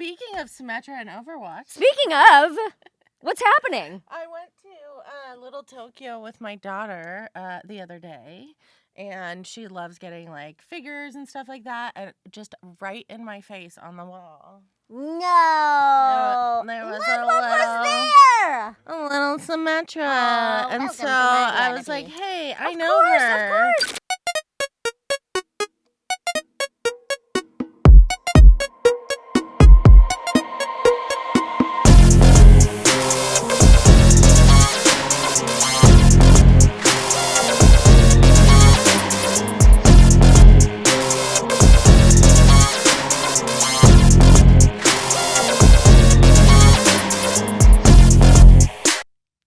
Speaking of Symmetra and Overwatch. Speaking of, what's happening? I went to Little Tokyo with my daughter the other day, and she loves getting like figures and stuff like that, and just right in my face on the wall. No. There was what a was there? A little Symmetra. Oh, and welcome so to my I was reality. like, hey, I know her. Of course.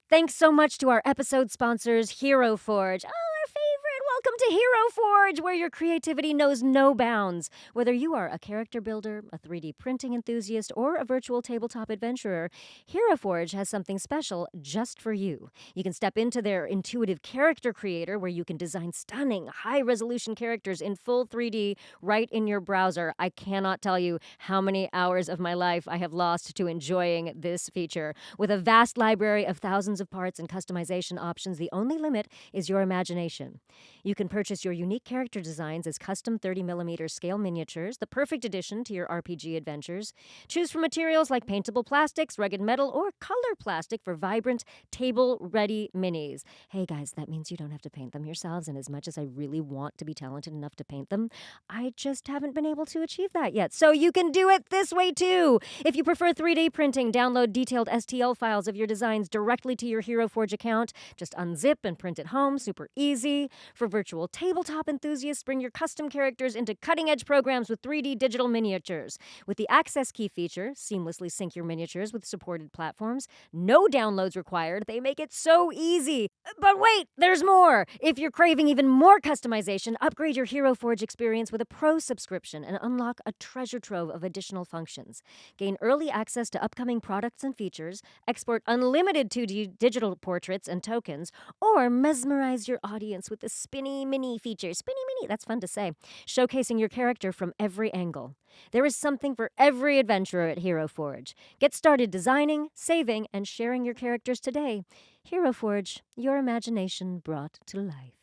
Thanks so much to our episode sponsors, Hero Forge. Oh, our favorite. Welcome to Hero Forge, where your creativity knows no bounds. Whether you are a character builder, a 3D printing enthusiast, or a virtual tabletop adventurer, Hero Forge has something special just for you. You can step into their intuitive character creator, where you can design stunning, high-resolution characters in full 3D right in your browser. I cannot tell you how many hours of my life I have lost to enjoying this feature. With a vast library of thousands of parts and customization options, the only limit is your imagination. You can purchase your unique character designs as custom 30mm scale miniatures, the perfect addition to your RPG adventures. Choose from materials like paintable plastics, rugged metal, or color plastic for vibrant, table-ready minis. Hey guys, that means you don't have to paint them yourselves, and as much as I really want to be talented enough to paint them, I just haven't been able to achieve that yet. So you can do it this way too. If you prefer 3D printing, download detailed STL files of your designs directly to your Hero Forge account. Just unzip and print at home, super easy. For virtual tabletop enthusiasts, bring your custom characters into cutting-edge programs with 3D digital miniatures. With the Access Key feature, seamlessly sync your miniatures with supported platforms. No downloads required. They make it so easy. But wait, there's more! If you're craving even more customization, upgrade your Hero Forge experience with a Pro subscription and unlock a treasure trove of additional functions. Gain early access to upcoming products and features, export unlimited 2D digital portraits and tokens, or mesmerize your audience with the Spinny Mini feature. Spinny Mini, that's fun to say. Showcasing your character from every angle. There is something for every adventurer at Hero Forge. Get started designing, saving, and sharing your characters today. Hero Forge, your imagination brought to life.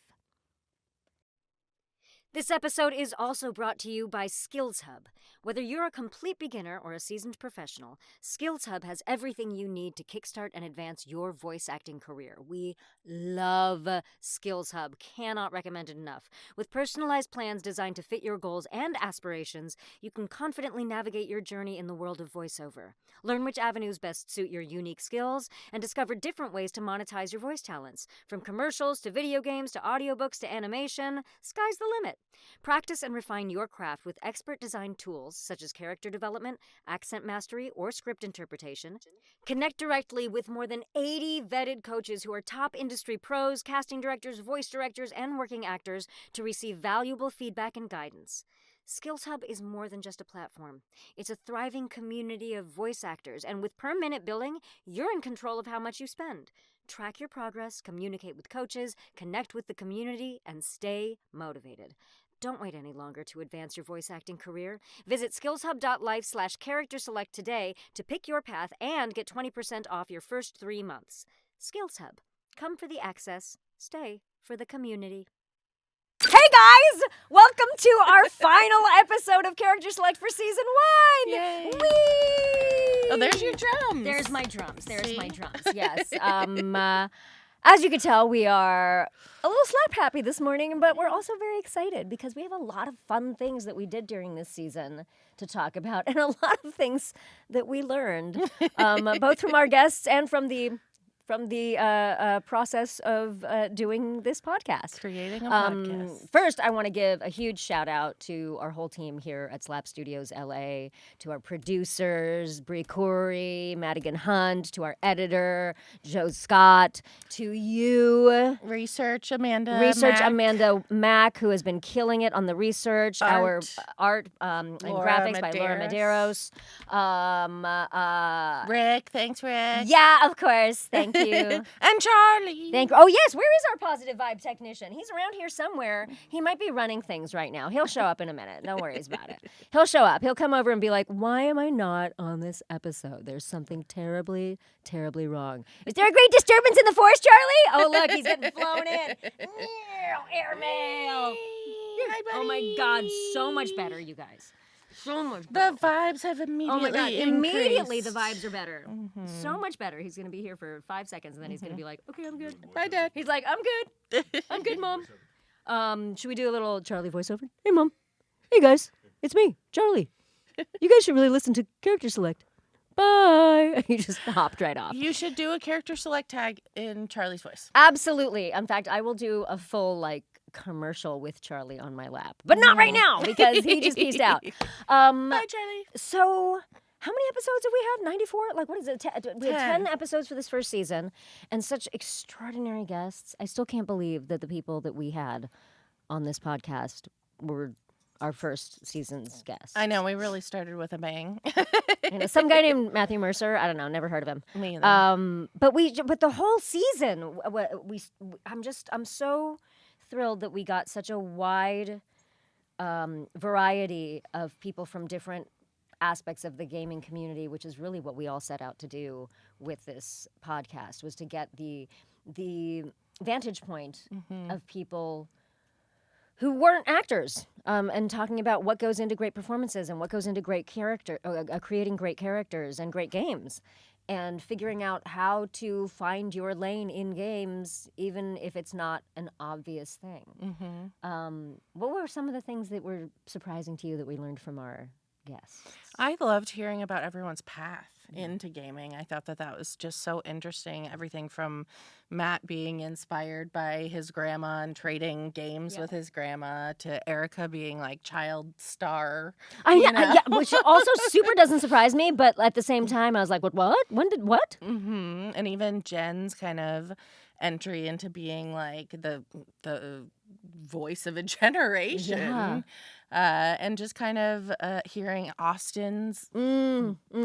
This episode is also brought to you by Skills Hub. Whether you're a complete beginner or a seasoned professional, Skills Hub has everything you need to kickstart and advance your voice acting career. We love Skills Hub. Cannot recommend it enough. With personalized plans designed to fit your goals and aspirations, you can confidently navigate your journey in the world of voiceover. Learn which avenues best suit your unique skills and discover different ways to monetize your voice talents. From commercials to video games to audiobooks to animation, sky's the limit. Practice and refine your craft with expert-designed tools such as character development, accent mastery, or script interpretation. Connect directly with more than 80 vetted coaches who are top industry pros, casting directors, voice directors, and working actors to receive valuable feedback and guidance. Skills Hub is more than just a platform. It's a thriving community of voice actors, and with per-minute billing, you're in control of how much you spend. Track your progress, communicate with coaches, connect with the community, and stay motivated. Don't wait any longer to advance your voice acting career. Visit skillshub.life/characterselect today to pick your path and get 20% off your first 3 months. Skills Hub. Come for the access, stay for the community. Hey guys! Welcome to our final episode of Character Select for Season 1! Yay. Whee! Oh, there's your drums. There's my drums. See? Yes. As you can tell, we are a little slap happy this morning, but we're also very excited because we have a lot of fun things that we did during this season to talk about, and a lot of things that we learned, both from our guests and from the process of doing this podcast. Creating a podcast. First, I want to give a huge shout out to our whole team here at Slap Studios LA, to our producers, Coorey, Madigan Hunt, to our editor, Joe Scott, to you. Research Amanda Mack, who has been killing it on the research. Our art and graphics by Laura Medeiros. Rick, thanks, Rick. Yeah, of course. Thank Thank you. And Charlie. Thank you. Oh, yes. Where is our positive vibe technician? He's around here somewhere. He might be running things right now. He'll show up in a minute. No worries about it. He'll show up. He'll come over and be like, why am I not on this episode? There's something terribly, terribly wrong. Is there a great disturbance in the force, Charlie? Oh, look, he's getting flown in. Airmail. Hi, buddy. Oh, my God. So much better, you guys. So much The better. vibes have immediately Oh my God! increased. Immediately the vibes are better. Mm-hmm. So much better. He's gonna be here for 5 seconds, and then he's gonna be like, "Okay, I'm good." Bye, Dad. He's like, "I'm good. I'm good, Mom." Should we do a little Charlie voiceover? Hey, Mom. Hey, guys. It's me, Charlie. You guys should really listen to Character Select. Bye. He just hopped right off. You should do a character select tag in Charlie's voice. Absolutely. In fact, I will do a full commercial with Charlie on my lap, but not right now because he just peaced out. Bye, Charlie. So, how many episodes have we had? 94? What is it? We had 10 10 episodes for this first season, and such extraordinary guests. I still can't believe that the people that we had on this podcast were our first season's guests. I know, we really started with a bang. Some guy named Matthew Mercer. I don't know. Never heard of him. Me either. But the whole season, I'm so thrilled that we got such a wide variety of people from different aspects of the gaming community, which is really what we all set out to do with this podcast, was to get the vantage point of people who weren't actors, and talking about what goes into great performances and what goes into great creating great characters and great games, and figuring out how to find your lane in games, even if it's not an obvious thing. What were some of the things that were surprising to you that we learned from our guests? I loved hearing about everyone's path into gaming. I thought that was just so interesting. Everything from Matt being inspired by his grandma and trading games with his grandma, to Erica being child star. Which also super doesn't surprise me, but at the same time, I was like, what? When did what? And even Jen's kind of entry into being the voice of a generation. Yeah. And just kind of hearing Austin's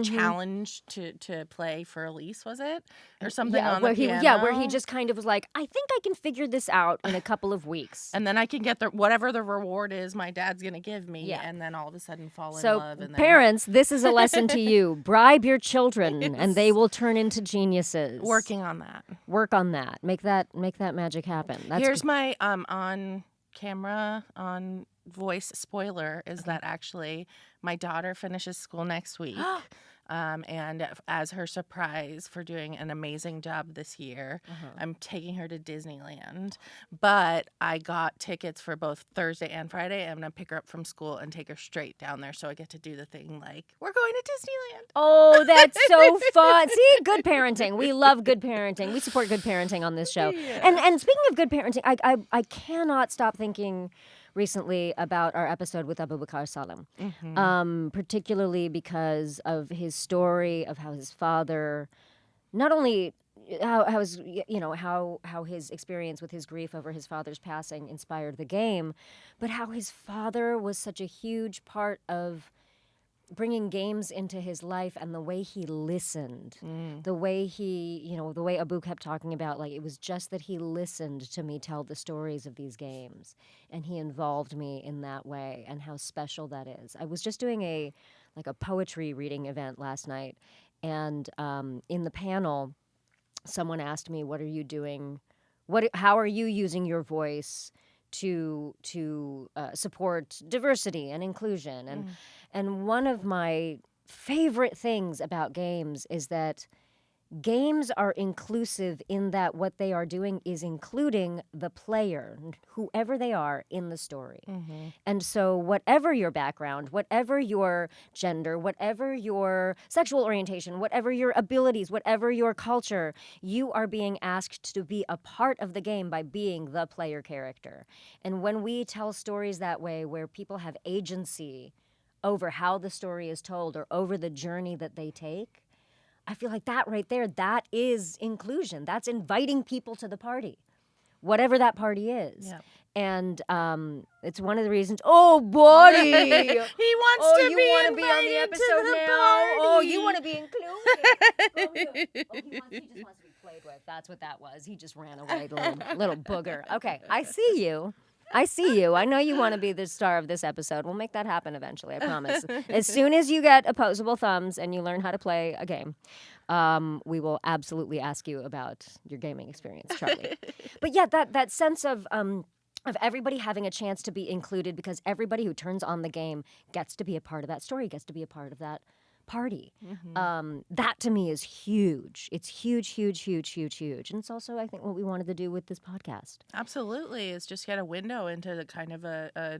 challenge to play for Elise, was it? Or something on the piano? Where he just kind of was like, I think I can figure this out in a couple of weeks. And then I can get whatever the reward is my dad's going to give me, and then all of a sudden fall in love. So, parents, this is a lesson to you. Bribe your children, and they will turn into geniuses. Working on that. Work on that. Make that magic happen. Here's my on camera, on voice spoiler, is that actually my daughter finishes school next week. And as her surprise for doing an amazing job this year, I'm taking her to Disneyland. But I got tickets for both Thursday and Friday. I'm going to pick her up from school and take her straight down there, so I get to do the thing we're going to Disneyland. Oh, that's so fun. See, good parenting. We love good parenting. We support good parenting on this show. Yeah. And speaking of good parenting, I cannot stop thinking recently about our episode with Abu Bakar Salim, particularly because of his story of how his father, not only how his experience with his grief over his father's passing inspired the game, but how his father was such a huge part of bringing games into his life, and the way he listened, the way the way Abu kept talking about, it was just that he listened to me tell the stories of these games, and he involved me in that way, and how special that is. I was just doing a poetry reading event last night, and in the panel, someone asked me, "What are you doing? How are you using your voice to support diversity and inclusion?" And one of my favorite things about games is that games are inclusive in that what they are doing is including the player, whoever they are, in the story. And so whatever your background, whatever your gender, whatever your sexual orientation, whatever your abilities, whatever your culture, you are being asked to be a part of the game by being the player character. And when we tell stories that way, where people have agency over how the story is told or over the journey that they take, I feel like that right there, that is inclusion. That's inviting people to the party, whatever that party is. Yep. And it's one of the reasons. Oh, buddy! He wants to be want to invited be on the episode to the now? party. Oh, you want to be included? He just wants to be played with. that's what that was. He just ran away, the little booger. Okay, I see you. I know you want to be the star of this episode. We'll make that happen eventually, I promise. As soon as you get opposable thumbs and you learn how to play a game, we will absolutely ask you about your gaming experience, Charlie. But yeah, that sense of everybody having a chance to be included, because everybody who turns on the game gets to be a part of that story, gets to be a part of that party. That to me is huge. It's huge, huge, huge, huge, huge. And it's also, I think, what we wanted to do with this podcast. Absolutely. It's just get a window into the kind of a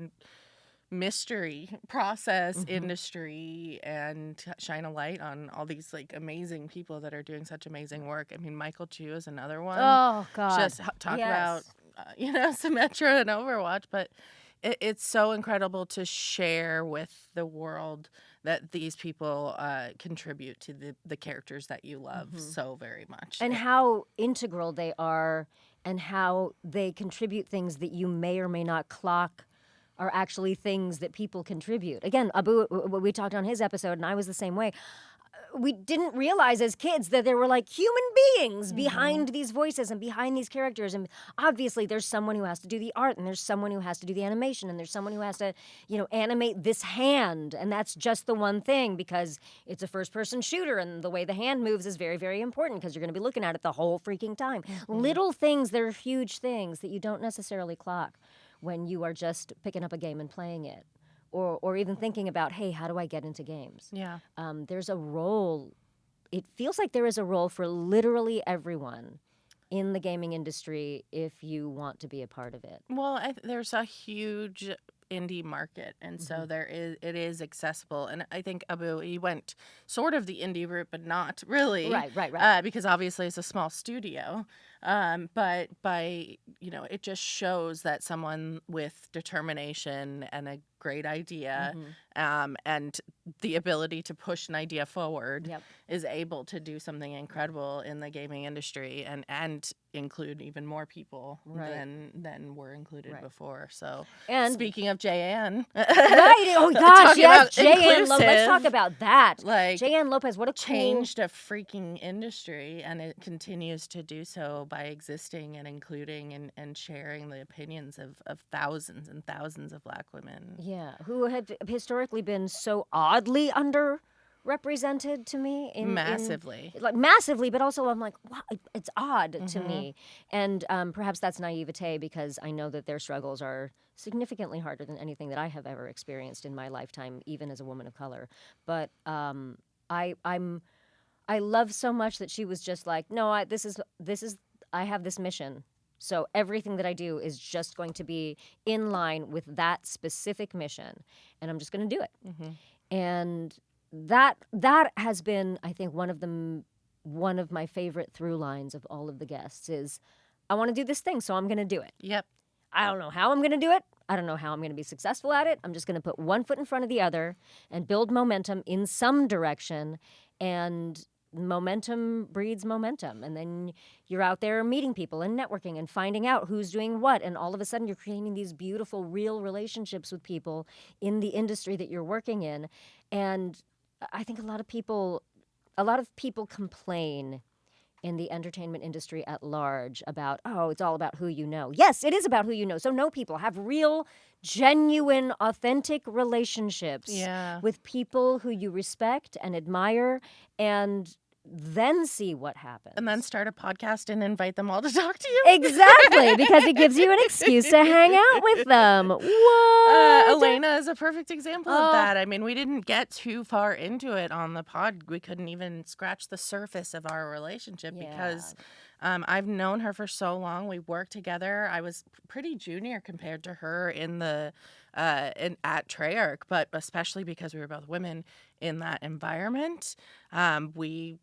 mystery process industry and shine a light on all these like amazing people that are doing such amazing work. I mean, Michael Chu is another one. Oh, God. Just talk about, Symmetra and Overwatch, but it's so incredible to share with the world that these people contribute to the characters that you love so very much. And how integral they are, and how they contribute things that you may or may not clock are actually things that people contribute. Again, Abu, we talked on his episode, and I was the same way. We didn't realize as kids that there were like human beings behind these voices and behind these characters. And obviously there's someone who has to do the art, and there's someone who has to do the animation, and there's someone who has to, animate this hand. And that's just the one thing, because it's a first-person shooter, and the way the hand moves is very, very important, because you're going to be looking at it the whole freaking time. Little things that are huge things that you don't necessarily clock when you are just picking up a game and playing it. Or even thinking about, hey, how do I get into games? Yeah. There's a role. It feels like there is a role for literally everyone in the gaming industry if you want to be a part of it. Well, there's a huge indie market, and so it is accessible. And I think Abu, he went sort of the indie route, but not really. Right. Because obviously it's a small studio. But it just shows that someone with determination and a great idea, and the ability to push an idea forward is able to do something incredible in the gaming industry, and include even more people than were included before. So, and speaking of JN, right? Oh gosh, yes, JN Lopez. Let's talk about that. Like JN Lopez, what a changed a freaking industry, and it continues to do so by existing and including and sharing the opinions of thousands and thousands of Black women. Yeah, who had historically been so oddly underrepresented to me. Massively. Massively, but also I'm like, wow, it's odd to me. And perhaps that's naivete, because I know that their struggles are significantly harder than anything that I have ever experienced in my lifetime, even as a woman of color. But I love so much that she was just like, no, I have this mission. So everything that I do is just going to be in line with that specific mission, and I'm just going to do it. And that has been, I think, one of my favorite through lines of all of the guests is, I want to do this thing, so I'm going to do it. Yep. I don't know how I'm going to do it. I don't know how I'm going to be successful at it. I'm just going to put one foot in front of the other and build momentum in some direction, and momentum breeds momentum. And then you're out there meeting people and networking and finding out who's doing what. And all of a sudden you're creating these beautiful, real relationships with people in the industry that you're working in. And I think a lot of people complain in the entertainment industry at large about, oh, it's all about who you know. Yes, it is about who you know. So know people. Have real, genuine, authentic relationships with people who you respect and admire, and then see what happens. And then start a podcast and invite them all to talk to you. Exactly, because it gives you an excuse to hang out with them. What? Elena is a perfect example of that. I mean, we didn't get too far into it on the pod. We couldn't even scratch the surface of our relationship because I've known her for so long. We worked together. I was pretty junior compared to her in the at Treyarch, but especially because we were both women in that environment, we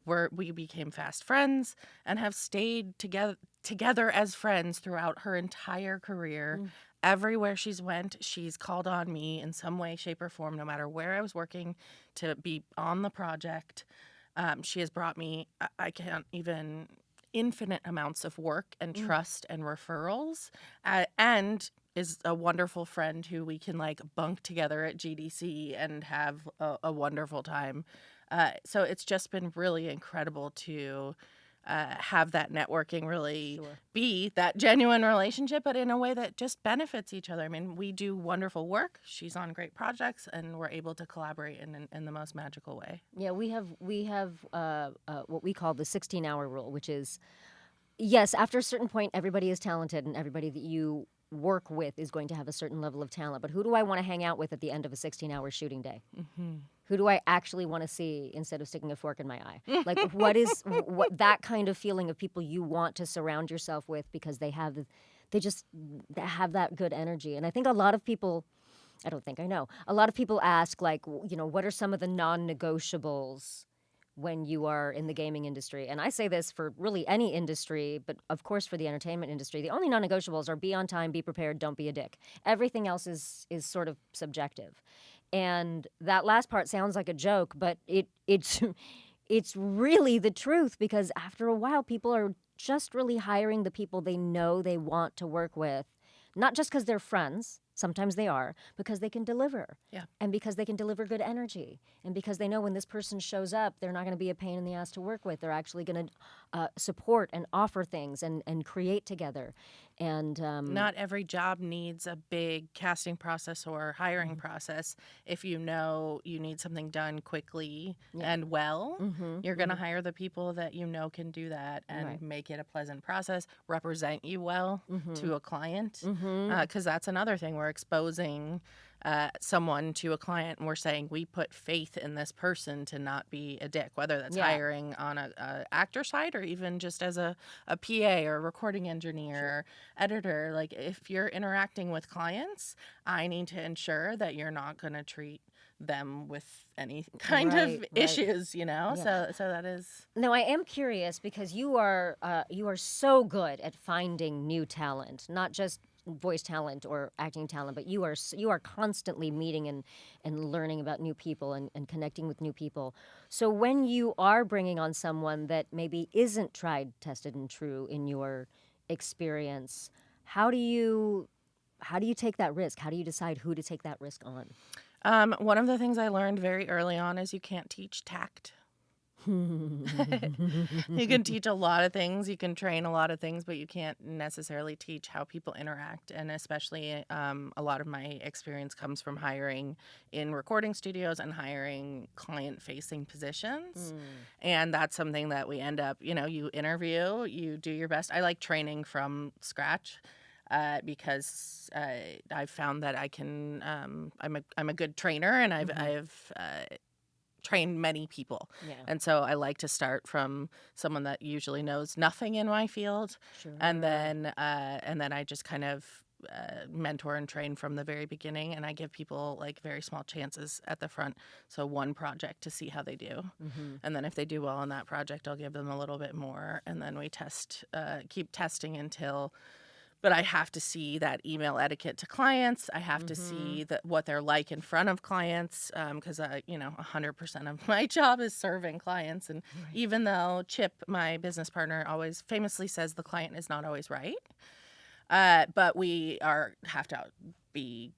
became fast friends and have stayed together as friends throughout her entire career. Everywhere she's went, she's called on me in some way, shape, or form, no matter where I was working, to be on the project. She has brought me, I can't even, infinite amounts of work and trust and referrals, and is a wonderful friend who we can like bunk together at GDC and have a wonderful time. So it's just been really incredible to have that networking really Sure. be that genuine relationship, but in a way that just benefits each other. I mean, we do wonderful work. She's on great projects, and we're able to collaborate in the most magical way. Yeah, we have what we call the 16-hour rule, which is, yes, after a certain point, everybody is talented, and everybody that you work with is going to have a certain level of talent. But who do I want to hang out with at the end of a 16-hour shooting day? Mm-hmm. Who do I actually want to see instead of sticking a fork in my eye? Like, what that kind of feeling of people you want to surround yourself with because they just have that good energy. And I think a lot of people, I don't think I know, a lot of people ask, like, what are some of the non-negotiables when you are in the gaming industry? And I say this for really any industry, but of course for the entertainment industry, the only non-negotiables are be on time, be prepared, don't be a dick. Everything else is sort of subjective. And that last part sounds like a joke, but it's it's really the truth, because after a while people are just really hiring the people they know they want to work with, not just because they're friends. Sometimes they are, because they can deliver. Yeah. And because they can deliver good energy. And because they know when this person shows up, they're not going to be a pain in the ass to work with. They're actually going to support and offer things and create together. And not every job needs a big casting process or hiring process. If you know you need something done quickly and well, you're going to hire the people that you know can do that and make it a pleasant process, represent you well to a client. Because that's another thing. We're exposing someone to a client, and we're saying we put faith in this person to not be a dick, whether that's hiring on a actor side or even just as a PA or a recording engineer or editor. Like, if you're interacting with clients, I need to ensure that you're not going to treat them with any kind of issues, so that is. Now, I am curious, because you are so good at finding new talent, not just voice talent or acting talent, but you are constantly meeting and learning about new people and connecting with new people. So when you are bringing on someone that maybe isn't tried, tested, and true in your experience, how do you take that risk? How do you decide who to take that risk on? One of the things I learned very early on is you can't teach tact. You can teach a lot of things, you can train a lot of things, but you can't necessarily teach how people interact. And especially a lot of my experience comes from hiring in recording studios and hiring client-facing positions. And that's something that we end up, you interview, you do your best. I like training from scratch. Because I've found that I can. I'm a good trainer, and I've trained many people, and so I like to start from someone that usually knows nothing in my field, and then I just kind of mentor and train from the very beginning, and I give people like very small chances at the front. So one project to see how they do, and then if they do well on that project, I'll give them a little bit more, and then we keep testing until. But I have to see that email etiquette to clients. I have to see what they're like in front of clients, because 100% of my job is serving clients. And even though Chip, my business partner, always famously says the client is not always right, but we have to be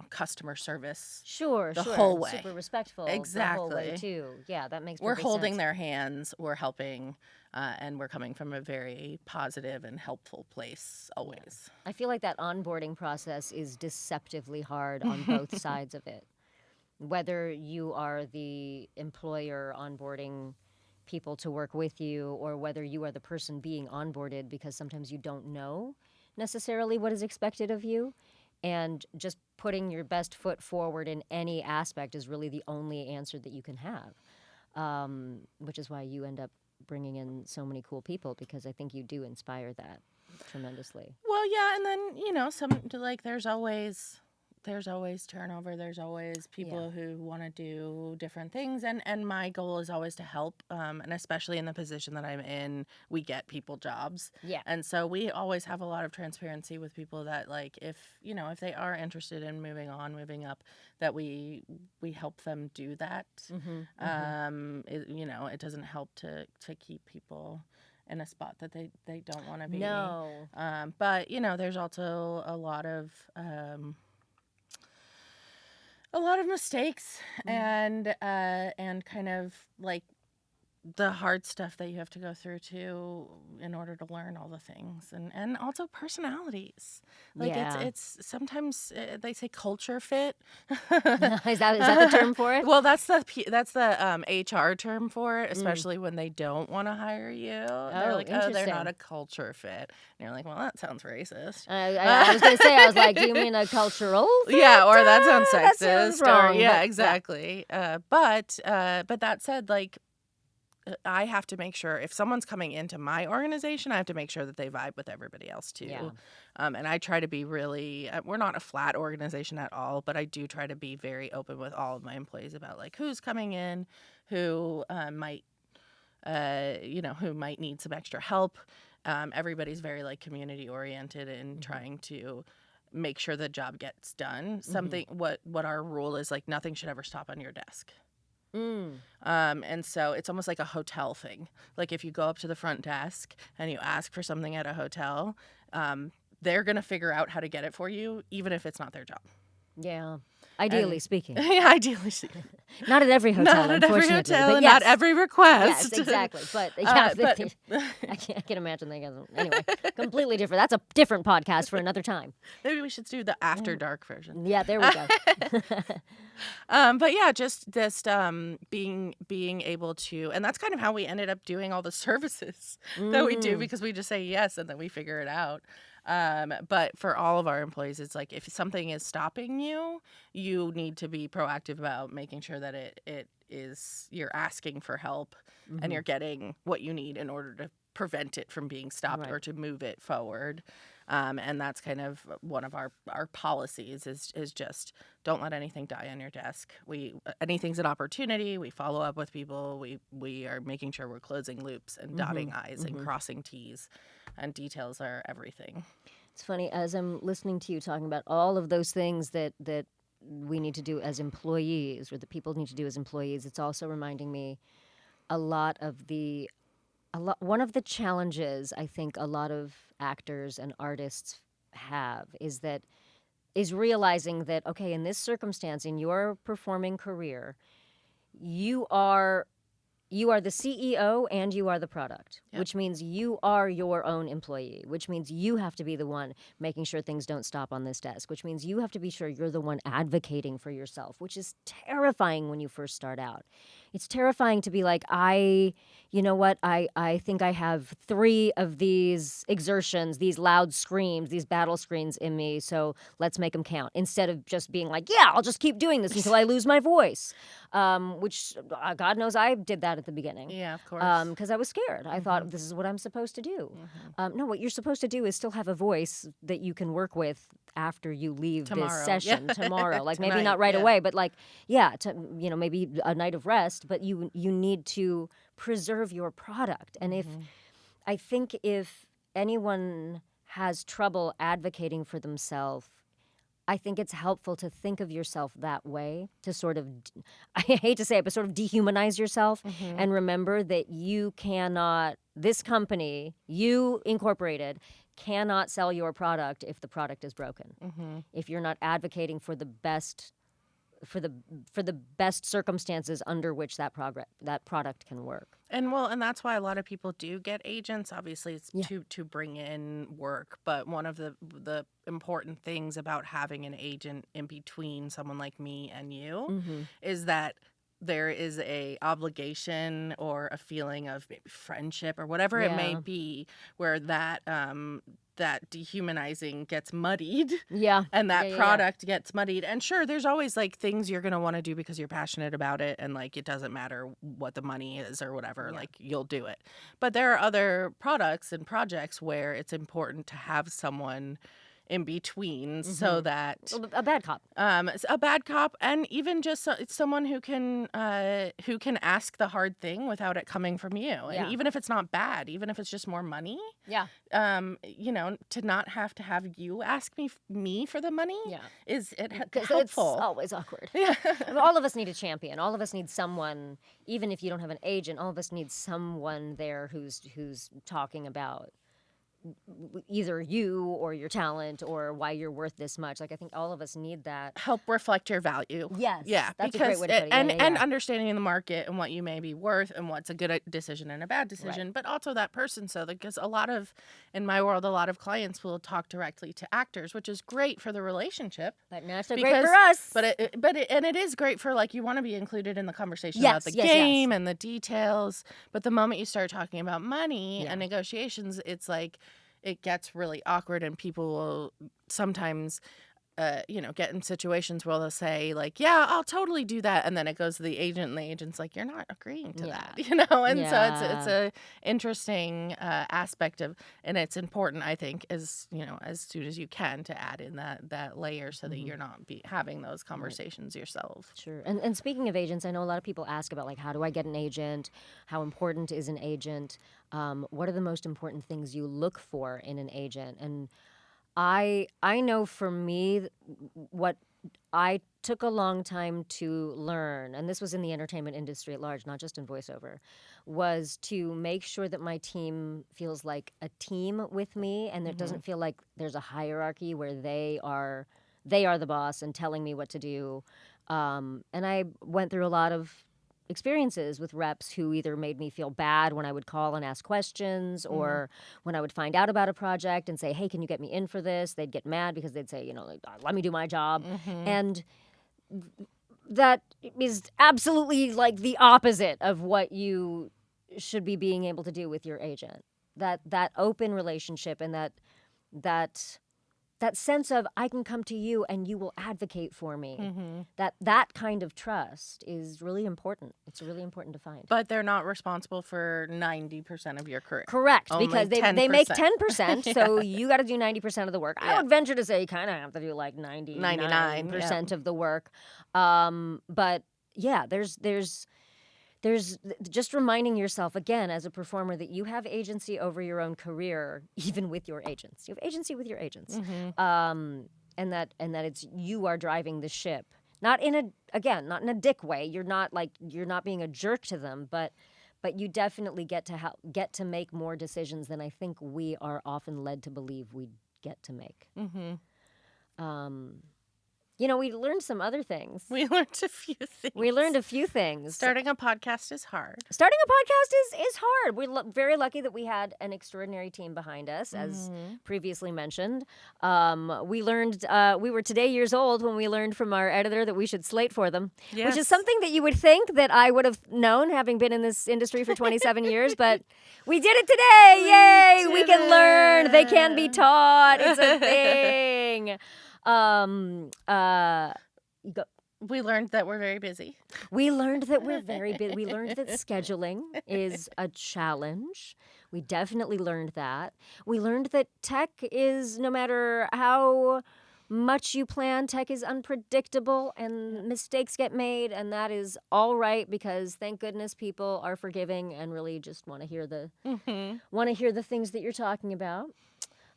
customer service. The whole way. Super respectful. Exactly. The whole way too. Yeah, that makes We're perfect holding sense. their hands. We're helping. And we're coming from a very positive and helpful place always. I feel like that onboarding process is deceptively hard on both sides of it. Whether you are the employer onboarding people to work with you, or whether you are the person being onboarded, because sometimes you don't know necessarily what is expected of you. And just putting your best foot forward in any aspect is really the only answer that you can have, which is why you end up bringing in so many cool people, because I think you do inspire that tremendously. Well, yeah, and then there's always turnover. There's always people who want to do different things, and my goal is always to help. And especially in the position that I'm in, we get people jobs. Yeah. And so we always have a lot of transparency with people that, like, if they are interested in moving up, that we help them do that. It doesn't help to keep people in a spot that they don't want to be. No. But there's also a lot of mistakes and kind of like the hard stuff that you have to go through too in order to learn all the things, and also personalities. Like it's sometimes they say culture fit. Is that the term for it? Well, that's the HR term for it, especially when they don't want to hire you. They're like, oh, they're not a culture fit. And you're like, well, that sounds racist. I was going to say, I was like, do you mean a cultural fit? Yeah, or that sounds sexist. That sounds wrong. Yeah, exactly. Yeah. But that said, like, I have to make sure if someone's coming into my organization, I have to make sure that they vibe with everybody else too. Yeah. And I try to be really, we're not a flat organization at all, but I do try to be very open with all of my employees about like who's coming in, who might need some extra help. Everybody's very like community oriented and trying to make sure the job gets done. Something what our rule is like nothing should ever stop on your desk. And so it's almost like a hotel thing. Like if you go up to the front desk and you ask for something at a hotel, they're going to figure out how to get it for you, even if it's not their job. Yeah. Ideally speaking. Yeah, ideally speaking. Not at every hotel, not at every hotel, but yes. Not every request. Yes, exactly. But, I can imagine they anyway, completely different. That's a different podcast for another time. Maybe we should do the after dark version. Yeah, there we go. But yeah, just being able to, and that's kind of how we ended up doing all the services that we do, because we just say yes and then we figure it out. But for all of our employees, it's like if something is stopping you, you need to be proactive about making sure that it is you're asking for help and you're getting what you need in order to prevent it from being stopped or to move it forward. And that's kind of one of our policies is just don't let anything die on your desk. Anything's an opportunity. We follow up with people. We are making sure we're closing loops and dotting I's and crossing T's, and details are everything. It's funny, as I'm listening to you talking about all of those things that we need to do as employees, or that people need to do as employees, it's also reminding me one of the challenges I think a lot of actors and artists have is realizing that, okay, in this circumstance, in your performing career, you are the CEO and you are the product, which means you are your own employee, which means you have to be the one making sure things don't stop on this desk, which means you have to be sure you're the one advocating for yourself, which is terrifying when you first start out. It's terrifying to be like, you know what, I think I have 3 of these exertions, these loud screams, these battle screens in me, so let's make them count. Instead of just being like, yeah, I'll just keep doing this until I lose my voice, which God knows I did that at the beginning. Yeah, of course. Because I was scared. I thought, this is what I'm supposed to do. No, what you're supposed to do is still have a voice that you can work with after you leave this session tomorrow. Like maybe not right away, but like, maybe a night of rest, but you need to preserve your product. And I think if anyone has trouble advocating for themselves, I think it's helpful to think of yourself that way, to sort of, I hate to say it, but sort of dehumanize yourself and remember that you cannot, this company, you incorporated, cannot sell your product if the product is broken. If you're not advocating for the best circumstances under which that product can work. And that's why a lot of people do get agents. Obviously, it's to bring in work. But one of the important things about having an agent in between someone like me and you is that there is a obligation or a feeling of maybe friendship or whatever it may be, where that dehumanizing gets muddied. Yeah. And that product gets muddied. And sure, there's always like things you're going to want to do because you're passionate about it. And like, it doesn't matter what the money is or whatever, like you'll do it. But there are other products and projects where it's important to have someone in between so that a bad cop, and even just it's someone who can ask the hard thing without it coming from you. And even if it's not bad, even if it's just more money, to not have to have you ask me for the money is helpful. It's always awkward. Yeah. All of us need a champion. All of us need someone, even if you don't have an agent, all of us need someone there who's talking about either you or your talent or why you're worth this much. Like, I think all of us need that. Help reflect your value. Yes. Yeah, That's a great way to put it. and understanding the market and what you may be worth and what's a good decision and a bad decision, Right. but also that person. So because in my world, a lot of clients will talk directly to actors, which is great for the relationship. But not so great for us. But it is great for, like, you want to be included in the conversation Yes, about the yes, game yes. and the details. But the moment you start talking about money Yeah. and negotiations, it's like it gets really awkward, and people will sometimes get in situations where they'll say, like, yeah, I'll totally do that. And then it goes to the agent, and the agent's like, you're not agreeing to that, And so it's a interesting aspect of, and it's important, I think, as soon as you can, to add in that layer so that you're not having those conversations yourself. Sure. And speaking of agents, I know a lot of people ask about, like, how do I get an agent? How important is an agent? What are the most important things you look for in an agent? And I know for me, what I took a long time to learn, and this was in the entertainment industry at large, not just in voiceover, was to make sure that my team feels like a team with me, and it doesn't feel like there's a hierarchy where they are the boss and telling me what to do. And I went through a lot of experiences with reps who either made me feel bad when I would call and ask questions, or when I would find out about a project and say, hey, can you get me in for this? They'd get mad because they'd say, like, let me do my job. And that is absolutely, like, the opposite of what you should be being able to do with your agent. That open relationship and that sense of, I can come to you and you will advocate for me. That kind of trust is really important. It's really important to find. But they're not responsible for 90% of your career. Correct, Only because they make 10%, Yeah. so you got to do 90% of the work. I Yeah. would venture to say you kind of have to do like 99% of the work. But yeah, there's just reminding yourself again as a performer that you have agency over your own career, even with your agents. You have agency with your agents, and that it's you are driving the ship. Not in a dick way. You're not being a jerk to them, but you definitely get to make more decisions than I think we are often led to believe we get to make. We learned some other things. We learned a few things. Starting a podcast is hard. Starting a podcast is hard. We're very lucky that we had an extraordinary team behind us, as previously mentioned. We learned, we were today years old when we learned from our editor that we should slate for them, which is something that you would think that I would have known, having been in this industry for 27 years, but we did it today. Yay! We can learn. They can be taught. It's a thing. We learned that we're very busy. We learned that we're very busy. We learned that scheduling is a challenge. We definitely learned that. We learned that tech is, no matter how much you plan, tech is unpredictable and mistakes get made, and that is all right, because thank goodness people are forgiving and really just want to hear the things that you're talking about.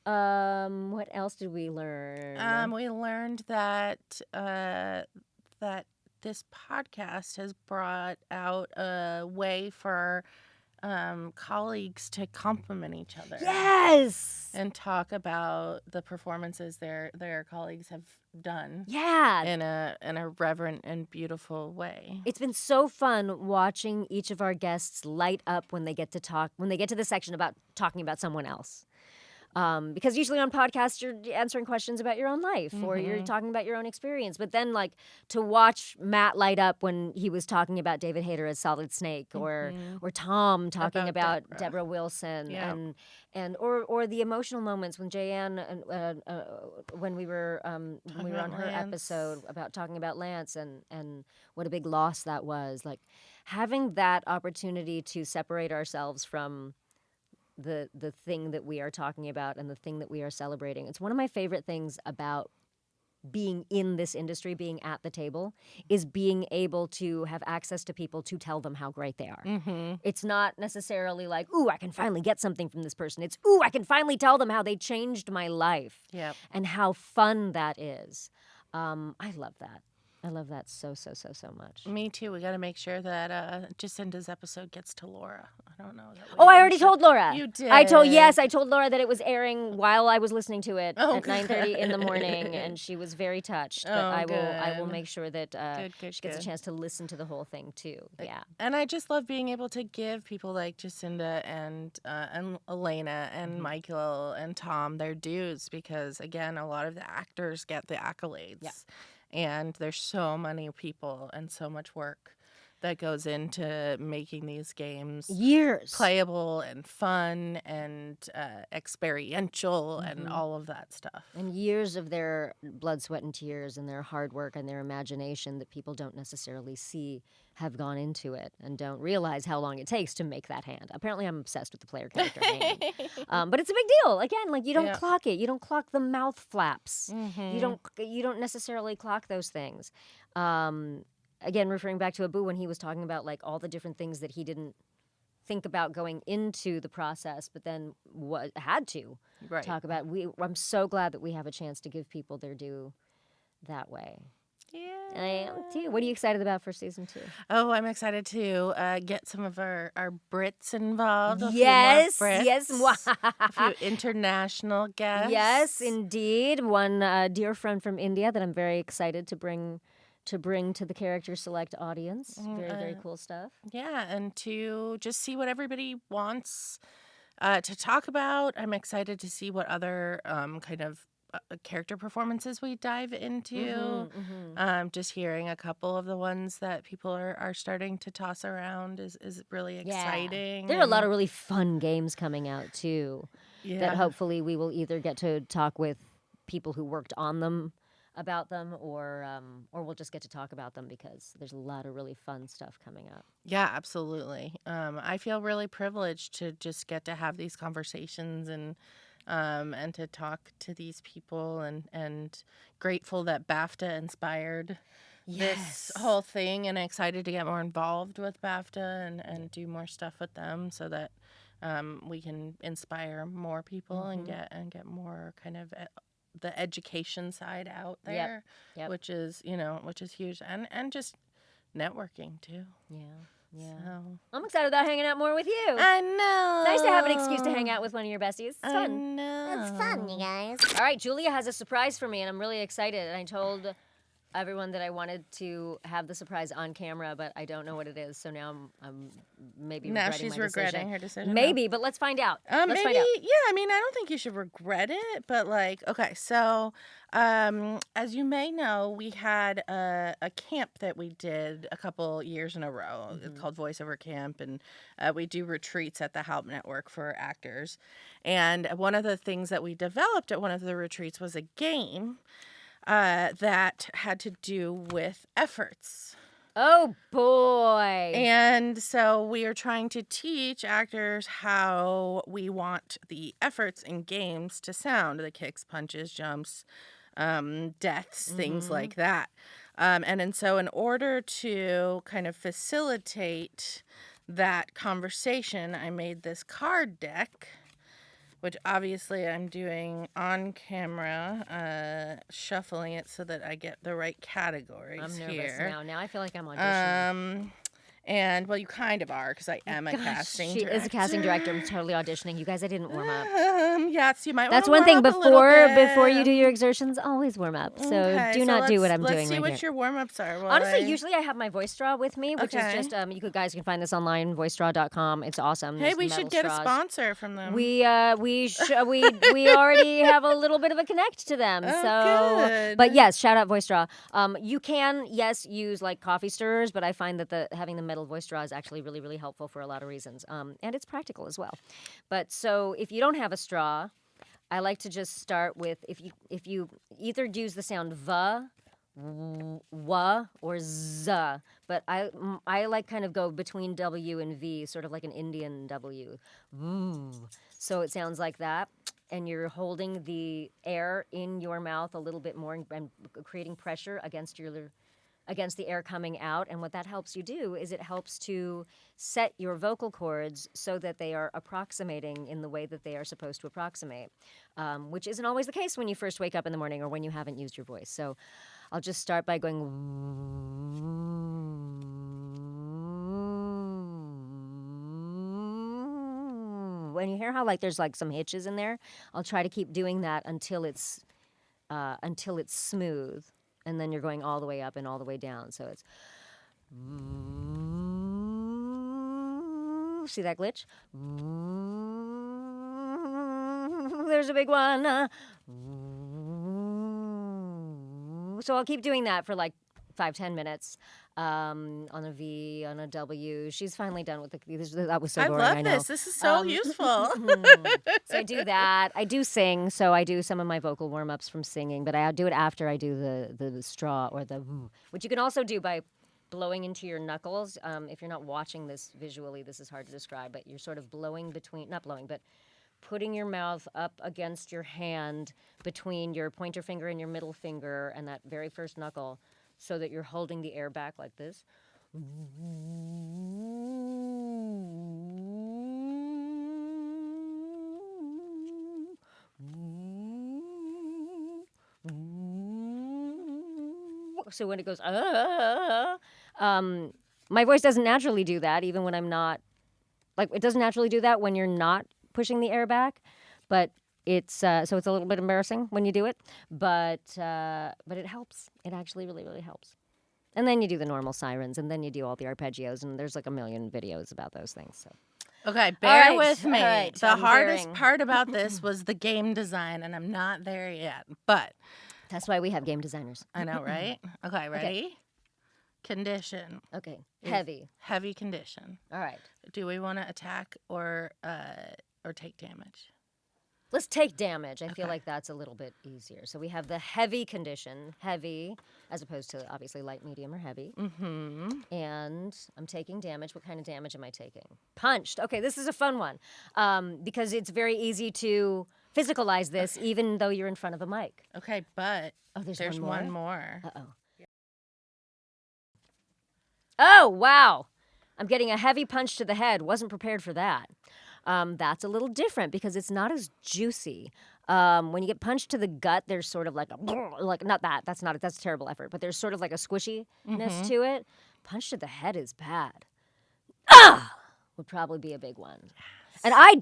What else did we learn? We learned that this podcast has brought out a way for colleagues to compliment each other. Yes! And talk about the performances their colleagues have done. Yeah. In a reverent and beautiful way. It's been so fun watching each of our guests light up when they get to the section about talking about someone else. Because usually on podcasts, you're answering questions about your own life or you're talking about your own experience. But then, like, to watch Matt light up when he was talking about David Hayter as Solid Snake, or Tom talking about Deborah Wilson, or the emotional moments when Jayanne, when we were on her episode about talking about Lance and what a big loss that was. Like, having that opportunity to separate ourselves from the thing that we are talking about and the thing that we are celebrating. It's one of my favorite things about being in this industry, being at the table, is being able to have access to people to tell them how great they are. It's not necessarily like, ooh, I can finally get something from this person. It's, ooh, I can finally tell them how they changed my life and how fun that is. I love that. I love that so much. Me too. We got to make sure that Jacinda's episode gets to Laura. I don't know. Oh, I already told Laura. You did. I told Laura that it was airing while I was listening to it at 9:30 in the morning, and she was very touched. But I will make sure that she gets a chance to listen to the whole thing too. Yeah. And I just love being able to give people like Jacinda and Elena and Michael and Tom their dues, because again, a lot of the actors get the accolades. Yeah. And there's so many people and so much work that goes into making these games playable and fun and experiential and all of that stuff. And years of their blood, sweat, and tears and their hard work and their imagination that people don't necessarily see have gone into it and don't realize how long it takes to make that hand. Apparently, I'm obsessed with the player character hand. But it's a big deal. Again, like you don't clock it. You don't clock the mouth flaps. You don't necessarily clock those things. Again, referring back to Abu when he was talking about like all the different things that he didn't think about going into the process, but then had to talk about. I'm so glad that we have a chance to give people their due that way. Yeah. I am too. What are you excited about for season 2? Oh, I'm excited to get some of our Brits involved. Yes. A few international guests. Yes, indeed. One dear friend from India that I'm very excited to bring to the Character Select audience. Very cool stuff. Yeah, and to just see what everybody wants to talk about. I'm excited to see what other kind of character performances we dive into. Just hearing a couple of the ones that people are starting to toss around is really exciting. There are a lot of really fun games coming out too that hopefully we will either get to talk with people who worked on them about them, or we'll just get to talk about them because there's a lot of really fun stuff coming up. Yeah, absolutely. I feel really privileged to just get to have these conversations and to talk to these people, and grateful that BAFTA inspired this whole thing, and excited to get more involved with BAFTA and do more stuff with them so that we can inspire more people and get more kind of the education side out there, which is huge, and just networking too. Yeah. So. I'm excited about hanging out more with you. I know. It's nice to have an excuse to hang out with one of your besties. It's fun. I know. It's fun, you guys. All right, Julia has a surprise for me, and I'm really excited. And I told everyone that I wanted to have the surprise on camera, but I don't know what it is. So now I'm maybe now regretting she's my regretting her decision. Maybe, but let's find out. Let's find out. Yeah. I mean, I don't think you should regret it, but like, okay, so as you may know, we had a camp that we did a couple years in a row. It's called Voiceover Camp, and we do retreats at the Help Network for actors. And one of the things that we developed at one of the retreats was a game that had to do with efforts. Oh, boy. And so we are trying to teach actors how we want the efforts in games to sound, the kicks, punches, jumps, deaths, things like that. And so in order to kind of facilitate that conversation, I made this card deck, which obviously I'm doing on camera, shuffling it so that I get the right categories. I'm nervous here. now. Now I feel like I'm auditioning. And, well, you kind of are, because I am a casting director. She is a casting director. I'm totally auditioning. You guys, I didn't warm up. Yes, you might. That's one thing. bit. Before you do your exertions, always warm up. So do not do what I'm doing. Let's see right what here. your warm-ups are. Honestly, usually I have my voice straw with me, which is just you guys can find this online, voicestraw.com. It's awesome. Hey, we should get a sponsor from them. We already have a little bit of a connect to them. Good. But yes, shout out voice straw. You can use like coffee stirrers, but I find that having the metal voice straw is actually really, really helpful for a lot of reasons. And it's practical as well. But so if you don't have a straw, I like to just start with if you either use the sound v, w, or z, but I like kind of go between w and v, sort of like an Indian w. So it sounds like that, and you're holding the air in your mouth a little bit more and creating pressure against the air coming out. And what that helps you do is it helps to set your vocal cords so that they are approximating in the way that they are supposed to approximate, which isn't always the case when you first wake up in the morning or when you haven't used your voice. So I'll just start by going. When you hear how like there's like some hitches in there, I'll try to keep doing that until it's smooth, and then you're going all the way up and all the way down. So it's. See that glitch? There's a big one. So I'll keep doing that for like 5-10 minutes on a V, on a W. She's finally done with that was so boring, I love I know. this. This is so useful. So I do that. I do sing, so I do some of my vocal warm-ups from singing, but I do it after I do the straw or the which you can also do by blowing into your knuckles. If you're not watching this visually, this is hard to describe, but you're sort of but putting your mouth up against your hand between your pointer finger and your middle finger and that very first knuckle so that you're holding the air back like this. So when it goes, my voice doesn't naturally do that, even when I'm not, like, it doesn't naturally do that when you're not pushing the air back, but it's, so it's a little bit embarrassing when you do it, but it helps. It actually really, really helps. And then you do the normal sirens, and then you do all the arpeggios, and there's like a million videos about those things, so. Okay, bear right, with me. all right, The I'm hardest bearing. part about this was the game design, and I'm not there yet. But That's why we have game designers. I know, right? Okay, ready? Condition. Okay, is heavy. Heavy condition. All right. Do we want to attack or take damage? Let's take damage. I feel like that's a little bit easier. So we have the heavy condition, heavy, as opposed to obviously light, medium, or heavy. Mm-hmm. And I'm taking damage. What kind of damage am I taking? Punched. Okay, this is a fun one because it's very easy to physicalize this even though you're in front of a mic. Okay, but there's one more. Uh-oh. Oh, wow. I'm getting a heavy punch to the head. Wasn't prepared for that. That's a little different because it's not as juicy. When you get punched to the gut, there's sort of like that's a terrible effort, but there's sort of like a squishiness to it. Punch to the head is bad. Would probably be a big one. And I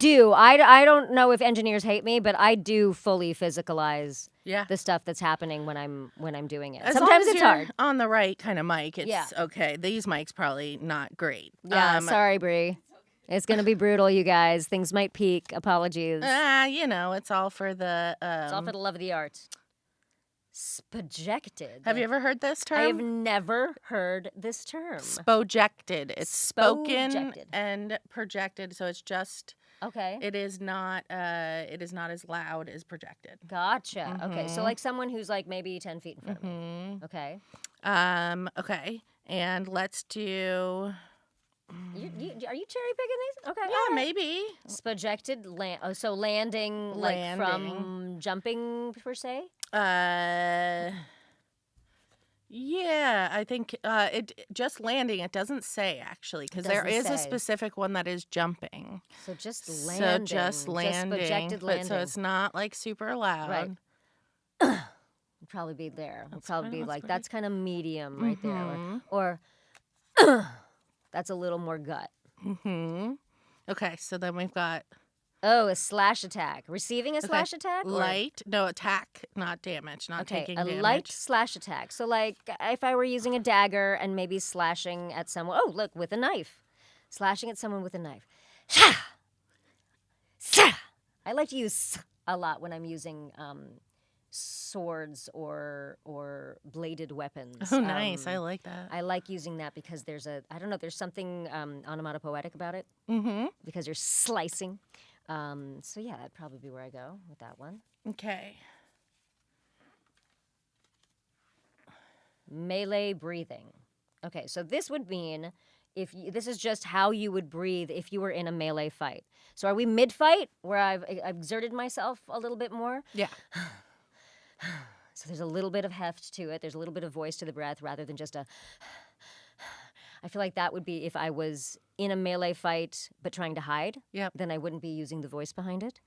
don't know if engineers hate me, but I do fully physicalize the stuff that's happening when I'm doing it. Sometimes it's hard. On the right kind of mic, it's okay. These mics probably not great. Yeah, sorry, Bree. It's going to be brutal, you guys. Things might peak. Apologies. It's all for the... it's all for the love of the arts. Spojected. Have you ever heard this term? I have never heard this term. Spojected. It's spoken Spojected. and projected, so it's just... Okay. It is not as loud as projected. Gotcha. Okay, so like someone who's like maybe 10 feet in front of me. Okay. Okay, and let's do... Are you cherry picking these? Okay. Yeah, maybe. Spojected, so landing like from jumping per se? Yeah, I think it just landing. It doesn't say actually because there is a specific one that is jumping. So just landing. So just landing. Just spojected landing. So it's not like super loud. Right. It'll probably be there. It'll probably be like that's kind of medium right there, or that's a little more gut. Mm-hmm. Okay, so then we've got... Oh, a slash attack. Receiving a slash attack? Light. No, attack, not damage, not taking damage. A light slash attack. So like if I were using a dagger and maybe slashing at someone. Oh, look, with a knife. Slashing at someone with a knife. I like to use a lot when I'm using swords or bladed weapons. Oh, nice. I like that. I like using that because there's something onomatopoetic about it. Mm-hmm. Because you're slicing. So yeah, that'd probably be where I go with that one. Okay. Melee breathing. Okay, so this would mean this is just how you would breathe if you were in a melee fight. So are we mid-fight where I've exerted myself a little bit more? Yeah. So there's a little bit of heft to it. There's a little bit of voice to the breath rather than just a... I feel like that would be if I was in a melee fight but trying to hide. Yep. Then I wouldn't be using the voice behind it.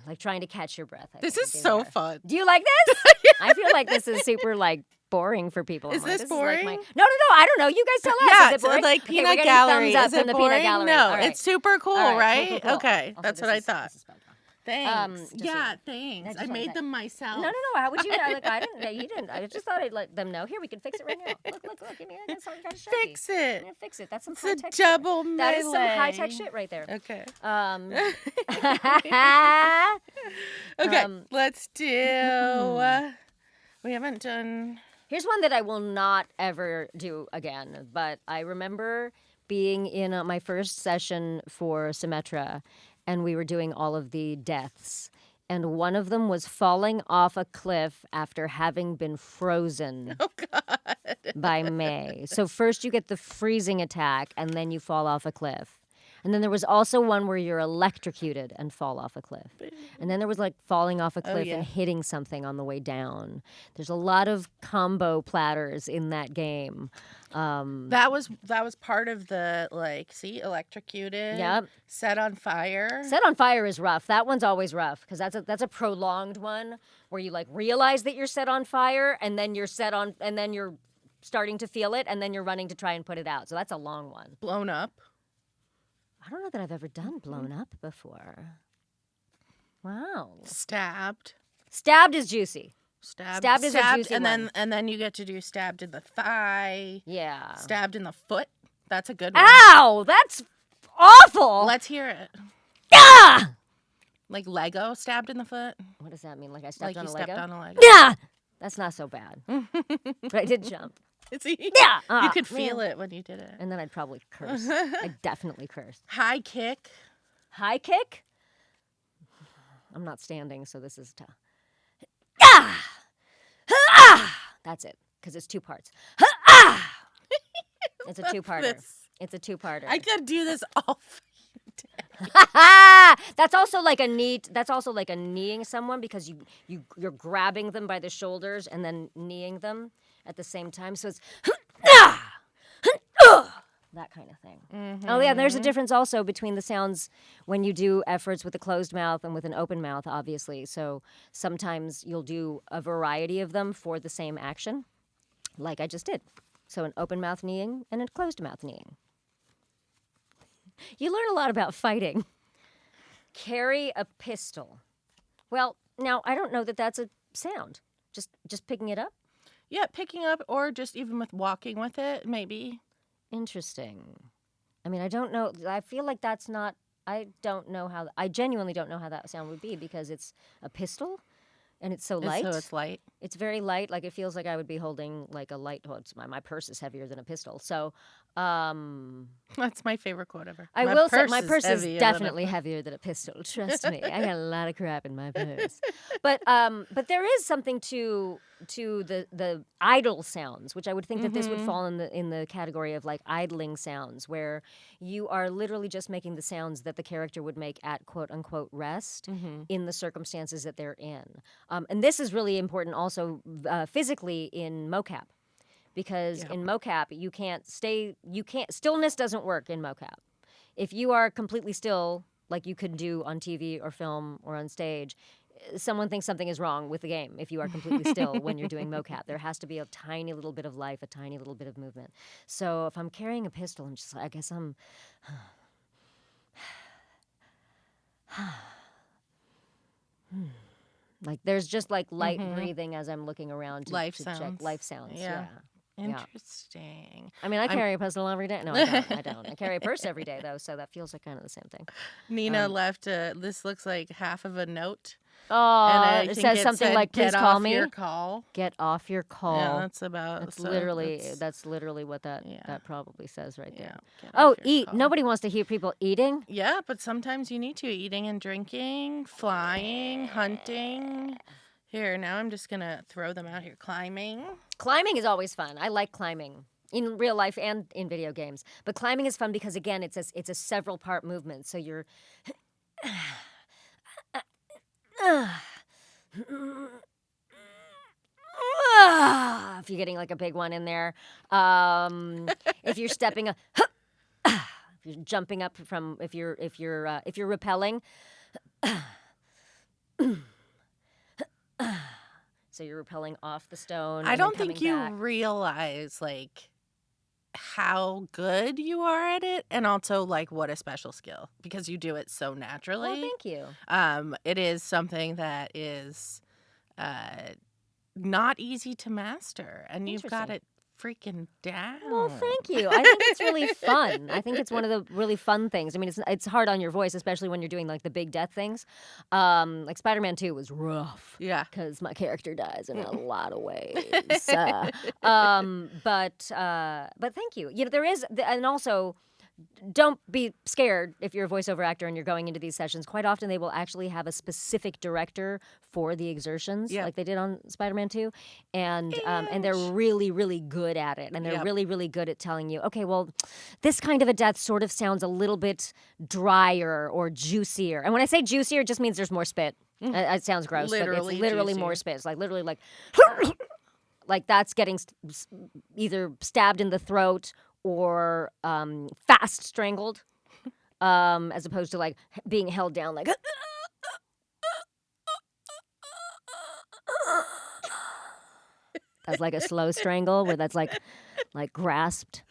like trying to catch your breath. This is so fun. Do you like this? I feel like this is super like boring for people. Is this boring? No, I don't know. You guys tell us. Yeah, is it boring? like Okay, Peanut Gallery. Thumbs up Is it from the boring? Peanut Gallery. No, All right. it's super cool, All right? Cool. Okay, Also, that's what I thought. Thanks. just Yeah, so- thanks. just I made them myself. No. How would you know? Like, I didn't. You didn't. I just thought I'd let them know. Here, we can fix it right now. Look. Give me that. Sorry, gotta show you. Fix it. I'm gonna fix it. That's some It's high a tech. double melee. That is some high tech shit right there. Okay. Okay. Let's do. We haven't done. Here's one that I will not ever do again, but I remember being in my first session for Symmetra, and we were doing all of the deaths. And one of them was falling off a cliff after having been frozen by May. So first you get the freezing attack, and then you fall off a cliff. And then there was also one where you're electrocuted and fall off a cliff. And then there was like falling off a cliff and hitting something on the way down. There's a lot of combo platters in that game. That was part of the electrocuted. Yep. Set on fire. Set on fire is rough. That one's always rough because that's a prolonged one where you like realize that you're set on fire and then you're starting to feel it and then you're running to try and put it out. So that's a long one. Blown up. I don't know that I've ever done blown up before. Wow. Stabbed. Stabbed is juicy. Stabbed is a juicy and one. then you get to do stabbed in the thigh. Yeah. Stabbed in the foot. That's a good one. Ow! That's awful. Let's hear it. Ah! Like Lego stabbed in the foot. What does that mean? Like I stepped Like on you a Lego? stepped on a Lego. Yeah. That's not so bad. But I did jump. Yeah. Ah, You could feel man. it when you did it. And then I'd probably curse. I definitely cursed. High kick. High kick? I'm not standing, so this is tough. Ah! Ah! That's it, because it's two parts. Ah! It's a two-parter. It's a two-parter. I could do this all That's also like a kneeing someone because you're grabbing them by the shoulders and then kneeing them at the same time. So it's that kind of thing. Mm-hmm. Oh yeah, there's a difference also between the sounds when you do efforts with a closed mouth and with an open mouth, obviously. So sometimes you'll do a variety of them for the same action, like I just did. So an open mouth kneeing and a closed mouth kneeing. You learn a lot about fighting. Carry a pistol. Well, now I don't know that that's a sound. Just picking it up? Yeah, picking up or just even with walking with it, maybe. Interesting. I mean, I don't know. I feel like that's not. I genuinely don't know how that sound would be because it's a pistol and it's so light. So it's light. It's very light. Like it feels like I would be holding like a light. Well, my purse is heavier than a pistol. So that's my favorite quote ever. I will say my purse is definitely heavier than a pistol. Trust me, I got a lot of crap in my purse. But there is something to the idle sounds, which I would think that this would fall in the category of like idling sounds, where you are literally just making the sounds that the character would make at quote unquote rest in the circumstances that they're in. And this is really important also physically in mocap. Because in mocap, stillness doesn't work in mocap. If you are completely still, like you could do on TV or film or on stage, someone thinks something is wrong with the game if you are completely still when you're doing mocap. There has to be a tiny little bit of life, a tiny little bit of movement. So if I'm carrying a pistol, I'm just like, I guess I'm... Like there's just like light breathing as I'm looking around to check life sounds. Yeah. Interesting. I mean, I carry a pistol every day. No, I don't. I carry a purse every day, though, so that feels like kind of the same thing. Nina left this looks like half of a note. Oh, and it says something like, please call me. Get off your call. Get off your call. Yeah, that's about... That's literally what that probably says right there. Yeah, oh, eat. Call. Nobody wants to hear people eating. Yeah, but sometimes you need to. Eating and drinking, flying, hunting... Here, now I'm just going to throw them out here. Climbing. Climbing is always fun. I like climbing in real life and in video games. But climbing is fun because, again, it's a several part movement. So you're... if you're getting like a big one in there. If you're stepping... if you're jumping up from... If you're repelling... So you're rappelling off the stone. I and don't then think coming you back. realize like how good you are at it, and also like what a special skill, because you do it so naturally. Well, thank you. It is something that is not easy to master, and you've got Interesting. it freaking down. Well, thank you. I think it's really fun. I think it's one of the really fun things. I mean, it's hard on your voice, especially when you're doing like the big death things. Like Spider-Man 2 was rough. Yeah. Because my character dies in a lot of ways. But thank you. You know, there is, and also, don't be scared if you're a voiceover actor and you're going into these sessions. Quite often they will actually have a specific director for the exertions, like they did on Spider-Man 2. And they're really, really good at it. And they're really, really good at telling you, okay, well, this kind of a death sort of sounds a little bit drier or juicier. And when I say juicier, it just means there's more spit. It sounds gross, but it's literally more spit. It's like literally like, like that's getting either stabbed in the throat or fast strangled, as opposed to like being held down like that's like a slow strangle where that's like grasped.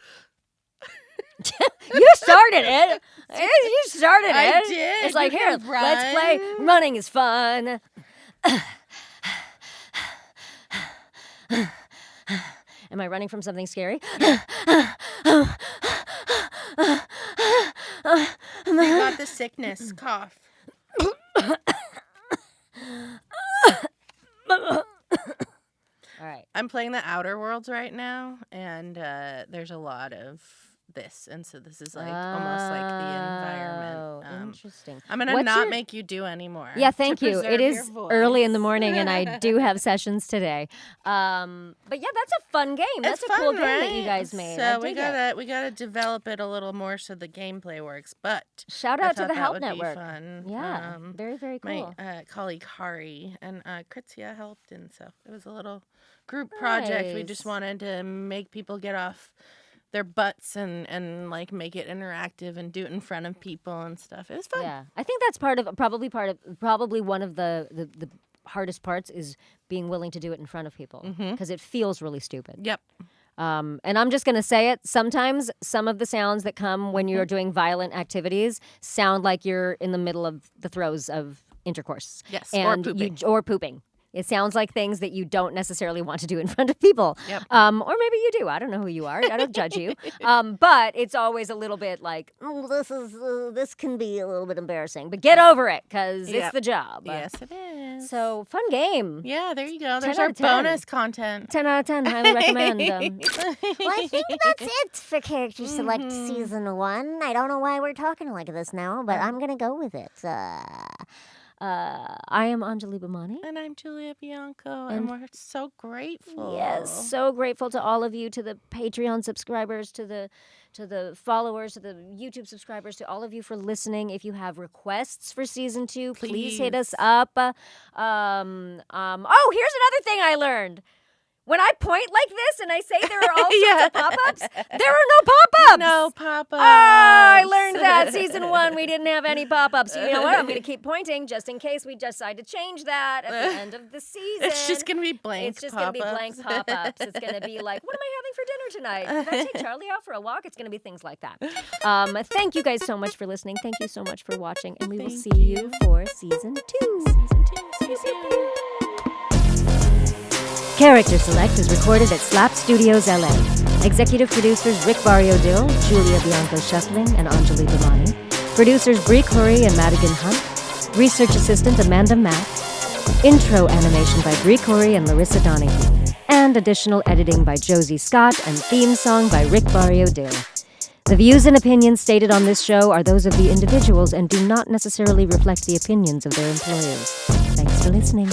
You started it. You started it. I did. It's like, here, let's play. Running is fun. Am I running from something scary? You got the sickness cough. All right. I'm playing the Outer Worlds right now, and there's a lot of this, and so this is like almost like the environment. Interesting. I'm gonna not make you do anymore. Yeah, thank you. It is your voice. early in the morning, and I do have sessions today. But yeah, that's a fun game. That's a cool game that you guys made. So we gotta develop it a little more so the gameplay works. But shout out to the Help Network. Fun. Yeah, very, very cool. My colleague Coorey and Kritzia helped, and so it was a little group project. We just wanted to make people get off their butts and like make it interactive and do it in front of people and stuff. It was fun. Yeah, I think that's probably one of the hardest parts is being willing to do it in front of people because it feels really stupid. Yep. And I'm just gonna say it. Sometimes some of the sounds that come when you're doing violent activities sound like you're in the middle of the throes of intercourse. Yes, and or pooping. or pooping. It sounds like things that you don't necessarily want to do in front of people. Yep. Or maybe you do. I don't know who you are. I don't judge you. But it's always a little bit like, this can be a little bit embarrassing. But get over it, because it's the job. Yes, it is. So, fun game. Yeah, there you go. There's 10 our out of 10. bonus content. 10 out of 10. Highly recommend. Well, I think that's it for Character Select Season 1. I don't know why we're talking like this now, but I'm going to go with it. I am Anjali Bhimani. And I'm Julia Bianco, and we're so grateful. Yes, so grateful to all of you, to the Patreon subscribers, to the followers, to the YouTube subscribers, to all of you for listening. If you have requests for Season 2, please hit us up. Oh, here's another thing I learned. When I point like this and I say there are all sorts of pop-ups, there are no pop-ups. No pop-ups. Oh, I learned that. Season 1, we didn't have any pop-ups. You know what? I'm going to keep pointing just in case we decide to change that at the end of the season. It's just going to be blank It's just going to be blank pop-ups. It's going to be like, what am I having for dinner tonight? Did I take Charlie out for a walk? It's going to be things like that. Thank you guys so much for listening. Thank you so much for watching. And we will see you for Season 2. See you soon. Character Select is recorded at Slap Studios, LA. Executive producers Rick Barrio Dill, Julia Bianco Schoeffling, and Anjali Bhimani. Producers Coorey and Madigan Hunt. Research assistant Amanda Mack. Intro animation by Coorey and Larissa Donahoe. And additional editing by Josie Scott and theme song by Rick Barrio Dill. The views and opinions stated on this show are those of the individuals and do not necessarily reflect the opinions of their employers. Thanks for listening.